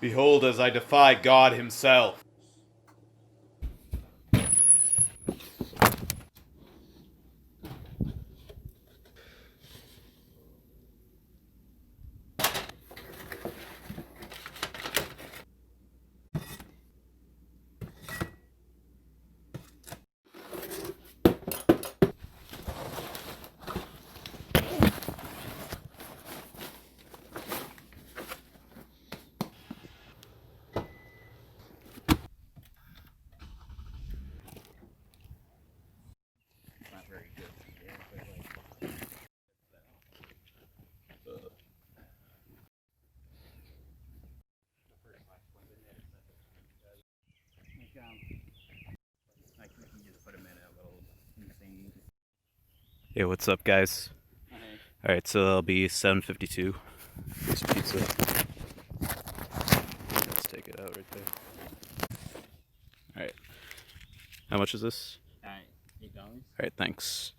Behold, as I defy God himself. Not very good. I can just put him in a little insane. Hey, what's up, guys? Okay. Alright, so that'll be $7.52. This pizza. Let's take it out right there. Alright. How much is this? $8. Alright, thanks.